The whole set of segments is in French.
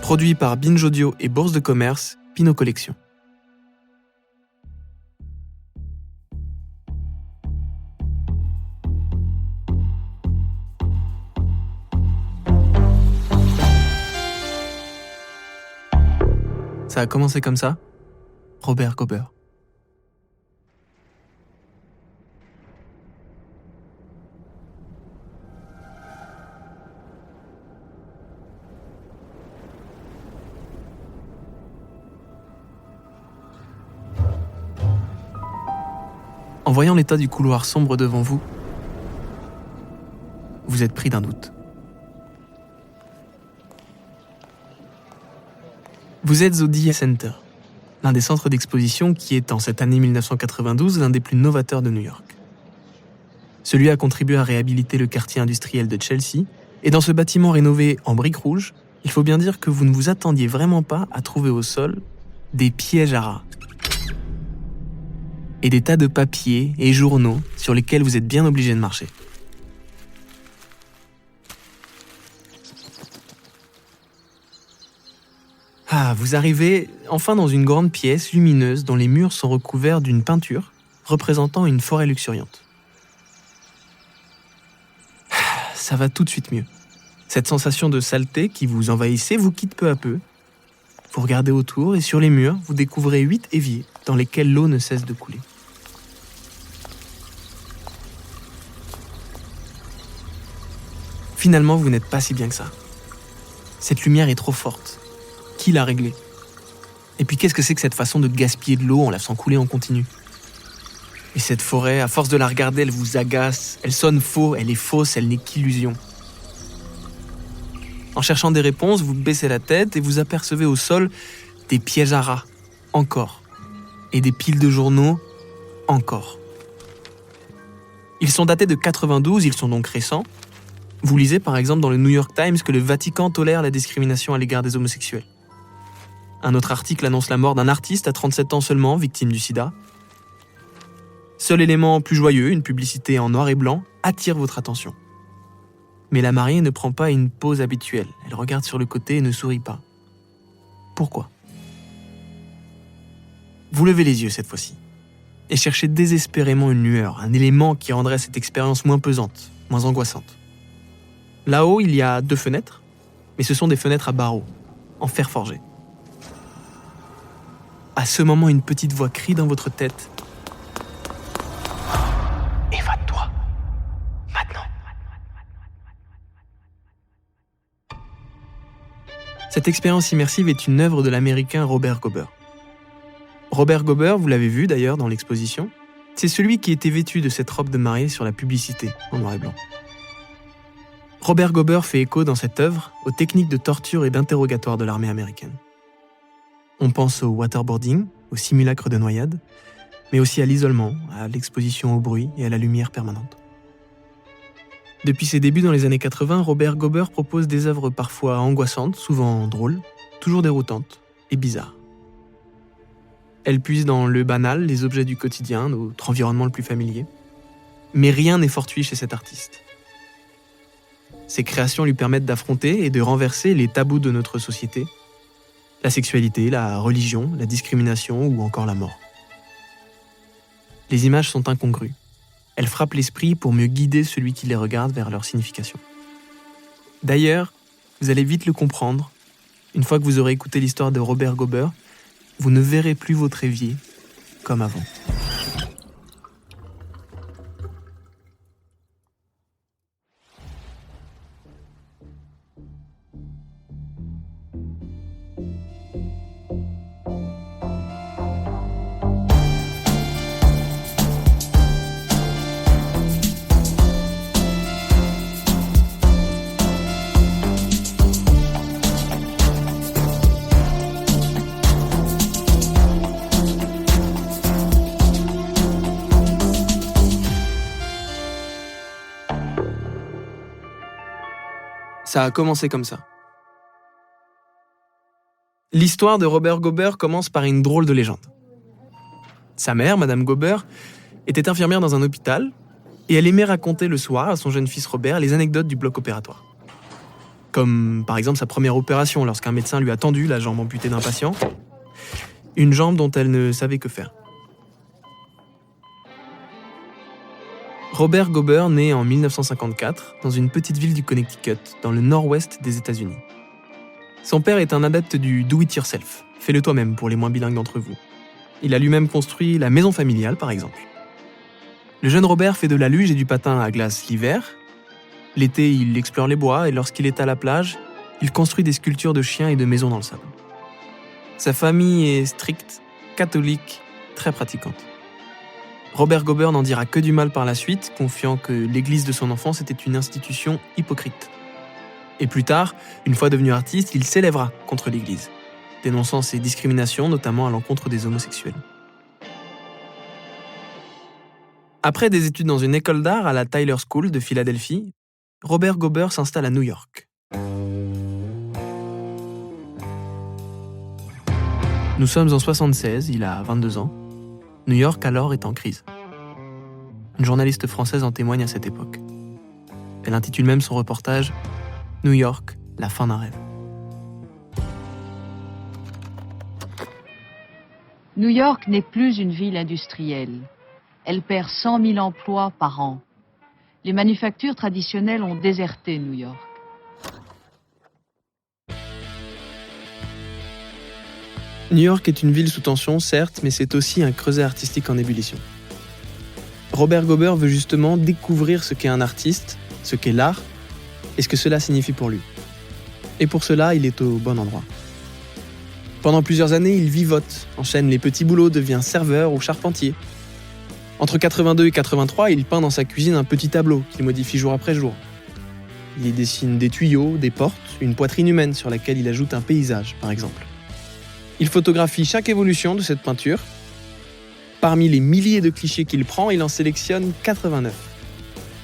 Produit par Binge Audio et Bourse de Commerce, Pinot Collection. Ça a commencé comme ça, Robert Gober. En voyant l'état du couloir sombre devant vous, vous êtes pris d'un doute. Vous êtes au DIA Center, l'un des centres d'exposition qui est, en cette année 1992, l'un des plus novateurs de New York. Celui a contribué à réhabiliter le quartier industriel de Chelsea, et dans ce bâtiment rénové en briques rouges, il faut bien dire que vous ne vous attendiez vraiment pas à trouver au sol des pièges à rats et des tas de papiers et journaux sur lesquels vous êtes bien obligé de marcher. Vous arrivez enfin dans une grande pièce lumineuse dont les murs sont recouverts d'une peinture représentant une forêt luxuriante. Ça va tout de suite mieux. Cette sensation de saleté qui vous envahissait vous quitte peu à peu. Vous regardez autour et sur les murs, vous découvrez 8 éviers dans lesquels l'eau ne cesse de couler. Finalement, vous n'êtes pas si bien que ça. Cette lumière est trop forte. Qui l'a réglée ? Et puis qu'est-ce que c'est que cette façon de gaspiller de l'eau en la faisant couler en continu ? Et cette forêt, à force de la regarder, elle vous agace, elle sonne faux, elle est fausse, elle n'est qu'illusion. En cherchant des réponses, vous baissez la tête et vous apercevez au sol des pièges à rats, encore. Et des piles de journaux, encore. Ils sont datés de 92, ils sont donc récents. Vous lisez par exemple dans le New York Times que le Vatican tolère la discrimination à l'égard des homosexuels. Un autre article annonce la mort d'un artiste à 37 ans seulement, victime du sida. Seul élément plus joyeux, une publicité en noir et blanc, attire votre attention. Mais la mariée ne prend pas une pose habituelle. Elle regarde sur le côté et ne sourit pas. Pourquoi ? Vous levez les yeux cette fois-ci et cherchez désespérément une lueur, un élément qui rendrait cette expérience moins pesante, moins angoissante. Là-haut, il y a 2 fenêtres, mais ce sont des fenêtres à barreaux, en fer forgé. À ce moment, une petite voix crie dans votre tête. « Évade-toi, maintenant !» Cette expérience immersive est une œuvre de l'Américain Robert Gober. Robert Gober, vous l'avez vu d'ailleurs dans l'exposition, c'est celui qui était vêtu de cette robe de mariée sur la publicité en noir et blanc. Robert Gober fait écho dans cette œuvre aux techniques de torture et d'interrogatoire de l'armée américaine. On pense au waterboarding, au simulacre de noyade, mais aussi à l'isolement, à l'exposition au bruit et à la lumière permanente. Depuis ses débuts dans les années 80, Robert Gober propose des œuvres parfois angoissantes, souvent drôles, toujours déroutantes et bizarres. Elle puise dans le banal, les objets du quotidien, notre environnement le plus familier. Mais rien n'est fortuit chez cet artiste. Ses créations lui permettent d'affronter et de renverser les tabous de notre société, la sexualité, la religion, la discrimination ou encore la mort. Les images sont incongrues. Elles frappent l'esprit pour mieux guider celui qui les regarde vers leur signification. D'ailleurs, vous allez vite le comprendre. Une fois que vous aurez écouté l'histoire de Robert Gober, vous ne verrez plus votre évier comme avant. Ça a commencé comme ça. L'histoire de Robert Gober commence par une drôle de légende. Sa mère, Madame Gober, était infirmière dans un hôpital et elle aimait raconter le soir à son jeune fils Robert les anecdotes du bloc opératoire. Comme par exemple sa première opération lorsqu'un médecin lui a tendu la jambe amputée d'un patient, une jambe dont elle ne savait que faire. Robert Gober naît en 1954 dans une petite ville du Connecticut, dans le nord-ouest des États-Unis. Son père est un adepte du do-it-yourself, fais-le toi-même pour les moins bilingues d'entre vous. Il a lui-même construit la maison familiale, par exemple. Le jeune Robert fait de la luge et du patin à glace l'hiver. L'été, il explore les bois et lorsqu'il est à la plage, il construit des sculptures de chiens et de maisons dans le sable. Sa famille est stricte, catholique, très pratiquante. Robert Gober n'en dira que du mal par la suite, confiant que l'église de son enfance était une institution hypocrite. Et plus tard, une fois devenu artiste, il s'élèvera contre l'église, dénonçant ses discriminations, notamment à l'encontre des homosexuels. Après des études dans une école d'art à la Tyler School de Philadelphie, Robert Gober s'installe à New York. Nous sommes en 1976, il a 22 ans. New York alors est en crise. Une journaliste française en témoigne à cette époque. Elle intitule même son reportage « New York, la fin d'un rêve ». New York n'est plus une ville industrielle. Elle perd 100 000 emplois par an. Les manufactures traditionnelles ont déserté New York. New York est une ville sous tension, certes, mais c'est aussi un creuset artistique en ébullition. Robert Gober veut justement découvrir ce qu'est un artiste, ce qu'est l'art, et ce que cela signifie pour lui. Et pour cela, il est au bon endroit. Pendant plusieurs années, il vivote, enchaîne les petits boulots, devient serveur ou charpentier. Entre 82 et 83, il peint dans sa cuisine un petit tableau qu'il modifie jour après jour. Il y dessine des tuyaux, des portes, une poitrine humaine sur laquelle il ajoute un paysage, par exemple. Il photographie chaque évolution de cette peinture. Parmi les milliers de clichés qu'il prend, il en sélectionne 89.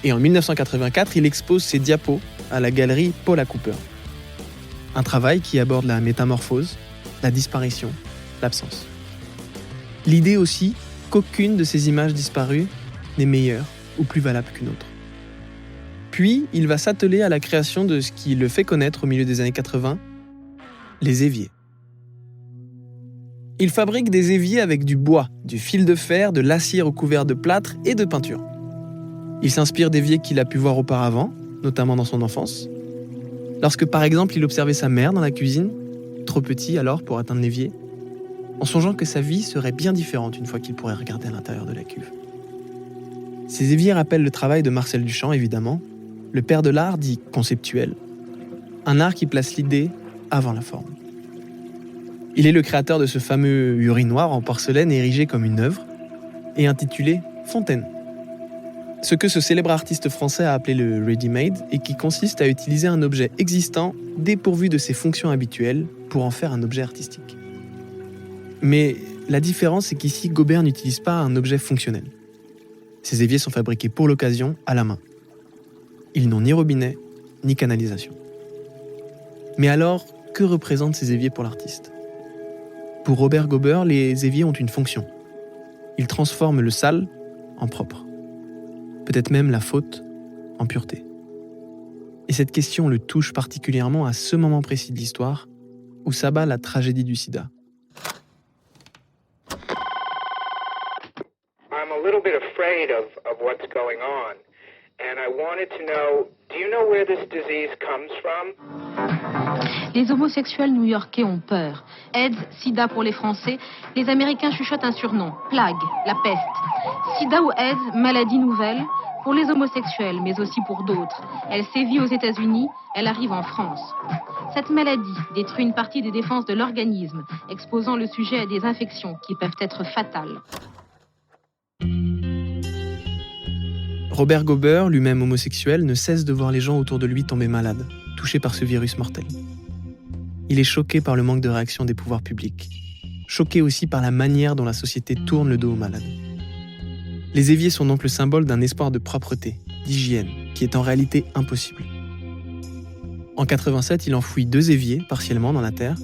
Et en 1984, il expose ses diapos à la galerie Paula Cooper. Un travail qui aborde la métamorphose, la disparition, l'absence. L'idée aussi qu'aucune de ces images disparues n'est meilleure ou plus valable qu'une autre. Puis, il va s'atteler à la création de ce qui le fait connaître au milieu des années 80, les éviers. Il fabrique des éviers avec du bois, du fil de fer, de l'acier recouvert de plâtre et de peinture. Il s'inspire d'éviers qu'il a pu voir auparavant, notamment dans son enfance. Lorsque, par exemple, il observait sa mère dans la cuisine, trop petit alors pour atteindre l'évier, en songeant que sa vie serait bien différente une fois qu'il pourrait regarder à l'intérieur de la cuve. Ces éviers rappellent le travail de Marcel Duchamp, évidemment, le père de l'art dit conceptuel, un art qui place l'idée avant la forme. Il est le créateur de ce fameux urinoir en porcelaine érigé comme une œuvre et intitulé Fontaine. Ce que ce célèbre artiste français a appelé le ready-made et qui consiste à utiliser un objet existant dépourvu de ses fonctions habituelles pour en faire un objet artistique. Mais la différence, c'est qu'ici, Gober n'utilise pas un objet fonctionnel. Ces éviers sont fabriqués pour l'occasion, à la main. Ils n'ont ni robinet, ni canalisation. Mais alors, que représentent ces éviers pour l'artiste ? Pour Robert Gober, les éviers ont une fonction. Ils transforment le sale en propre. Peut-être même la faute en pureté. Et cette question le touche particulièrement à ce moment précis de l'histoire où s'abat la tragédie du sida. I'm a little bit afraid of what's going on, and I wanted to know, do you know where this disease comes from? Les homosexuels new-yorkais ont peur. AIDS, sida pour les Français, les Américains chuchotent un surnom, plague, la peste. Sida ou AIDS, maladie nouvelle, pour les homosexuels, mais aussi pour d'autres. Elle sévit aux États-Unis, elle arrive en France. Cette maladie détruit une partie des défenses de l'organisme, exposant le sujet à des infections qui peuvent être fatales. Robert Gober, lui-même homosexuel, ne cesse de voir les gens autour de lui tomber malades, touchés par ce virus mortel. Il est choqué par le manque de réaction des pouvoirs publics, choqué aussi par la manière dont la société tourne le dos aux malades. Les éviers sont donc le symbole d'un espoir de propreté, d'hygiène, qui est en réalité impossible. En 87, il enfouit 2 éviers, partiellement dans la terre,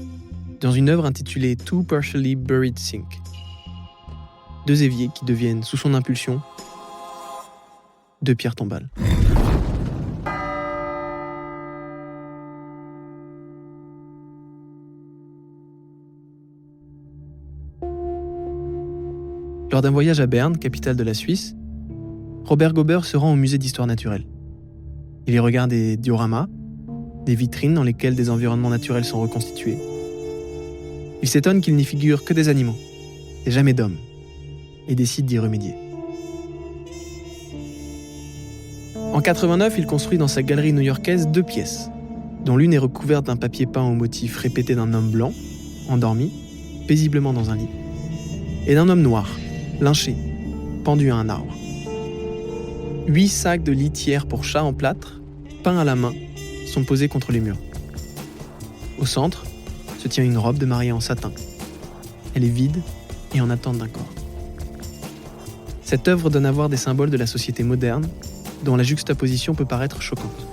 dans une œuvre intitulée Two Partially Buried Sink. 2 éviers qui deviennent, sous son impulsion, 2 pierres tombales. Lors d'un voyage à Berne, capitale de la Suisse, Robert Gober se rend au musée d'histoire naturelle. Il y regarde des dioramas, des vitrines dans lesquelles des environnements naturels sont reconstitués. Il s'étonne qu'il n'y figure que des animaux, et jamais d'hommes, et décide d'y remédier. En 89, il construit dans sa galerie new-yorkaise 2 pièces, dont l'une est recouverte d'un papier peint au motif répété d'un homme blanc, endormi, paisiblement dans un lit, et d'un homme noir, lynché, pendu à un arbre. 8 sacs de litière pour chats en plâtre, peints à la main, sont posés contre les murs. Au centre se tient une robe de mariée en satin. Elle est vide et en attente d'un corps. Cette œuvre donne à voir des symboles de la société moderne, dont la juxtaposition peut paraître choquante.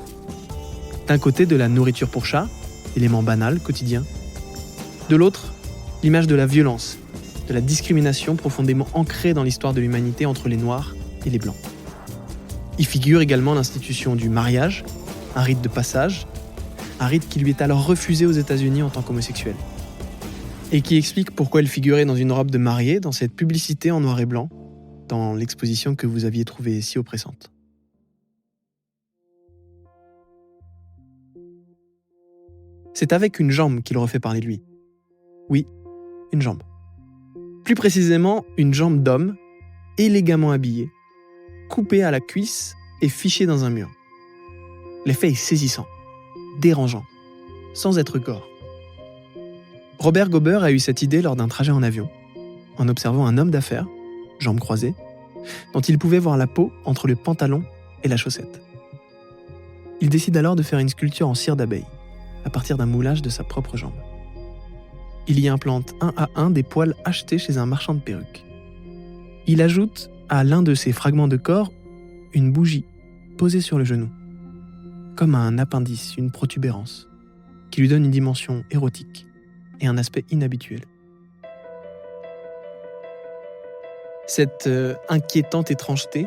D'un côté, de la nourriture pour chat, élément banal, quotidien. De l'autre, l'image de la violence, de la discrimination profondément ancrée dans l'histoire de l'humanité entre les Noirs et les Blancs. Y figure également l'institution du mariage, un rite de passage, un rite qui lui est alors refusé aux États-Unis en tant qu'homosexuel. Et qui explique pourquoi elle figurait dans une robe de mariée dans cette publicité en noir et blanc, dans l'exposition que vous aviez trouvée si oppressante. C'est avec une jambe qu'il refait parler de lui. Oui, une jambe. Plus précisément, une jambe d'homme, élégamment habillée, coupée à la cuisse et fichée dans un mur. L'effet est saisissant, dérangeant, sans être gore. Robert Gober a eu cette idée lors d'un trajet en avion, en observant un homme d'affaires, jambes croisées, dont il pouvait voir la peau entre le pantalon et la chaussette. Il décide alors de faire une sculpture en cire d'abeille, à partir d'un moulage de sa propre jambe. Il y implante 1 à 1 des poils achetés chez un marchand de perruques. Il ajoute à l'un de ces fragments de corps une bougie posée sur le genou, comme un appendice, une protubérance, qui lui donne une dimension érotique et un aspect inhabituel. Cette inquiétante étrangeté,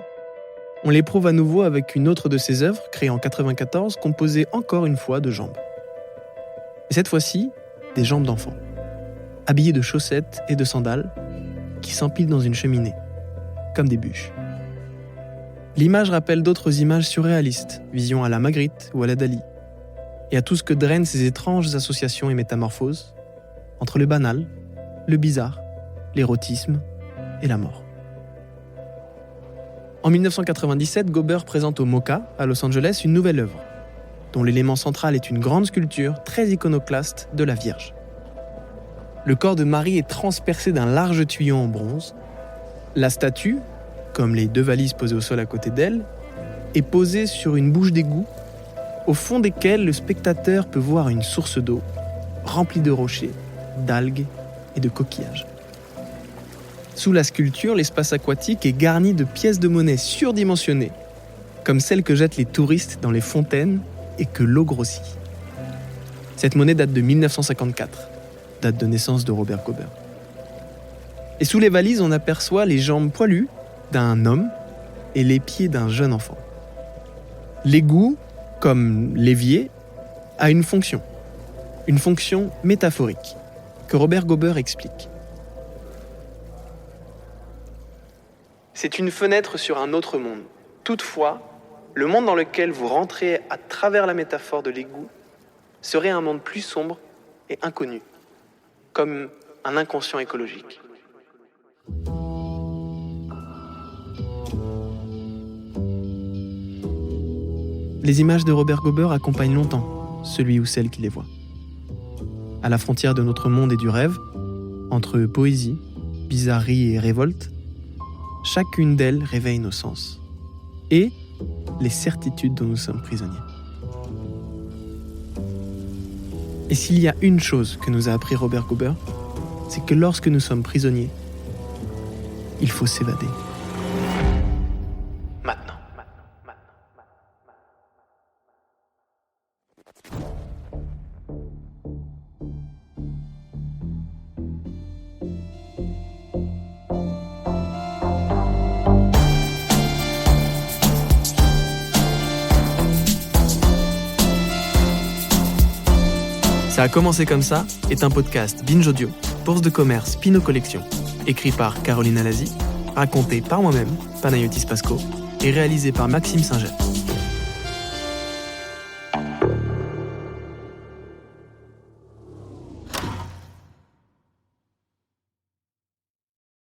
on l'éprouve à nouveau avec une autre de ses œuvres, créée en 1994, composée encore une fois de jambes. Et cette fois-ci, des jambes d'enfants, habillées de chaussettes et de sandales, qui s'empilent dans une cheminée, comme des bûches. L'image rappelle d'autres images surréalistes, visions à la Magritte ou à la Dali, et à tout ce que drainent ces étranges associations et métamorphoses entre le banal, le bizarre, l'érotisme et la mort. En 1997, Gober présente au MoCA, à Los Angeles, une nouvelle œuvre, dont l'élément central est une grande sculpture très iconoclaste de la Vierge. Le corps de Marie est transpercé d'un large tuyau en bronze. La statue, comme les 2 valises posées au sol à côté d'elle, est posée sur une bouche d'égout, au fond desquelles le spectateur peut voir une source d'eau, remplie de rochers, d'algues et de coquillages. Sous la sculpture, l'espace aquatique est garni de pièces de monnaie surdimensionnées, comme celles que jettent les touristes dans les fontaines et que l'eau grossit. Cette monnaie date de 1954, date de naissance de Robert Gober. Et sous les valises, on aperçoit les jambes poilues d'un homme et les pieds d'un jeune enfant. L'égout, comme l'évier, a une fonction métaphorique, que Robert Gober explique. C'est une fenêtre sur un autre monde. Toutefois, le monde dans lequel vous rentrez à travers la métaphore de l'égout serait un monde plus sombre et inconnu, comme un inconscient écologique. Les images de Robert Gober accompagnent longtemps celui ou celle qui les voit. À la frontière de notre monde et du rêve, entre poésie, bizarrerie et révolte, chacune d'elles réveille nos sens et les certitudes dont nous sommes prisonniers. Et s'il y a une chose que nous a appris Robert Gober, c'est que lorsque nous sommes prisonniers, il faut s'évader. Maintenant. Ça a commencé comme ça est un podcast Binge Audio, Bourse de commerce Pinot Collection, écrit par Caroline Alazi, raconté par moi-même, Panayotis Pasco, et réalisé par Maxime Singer.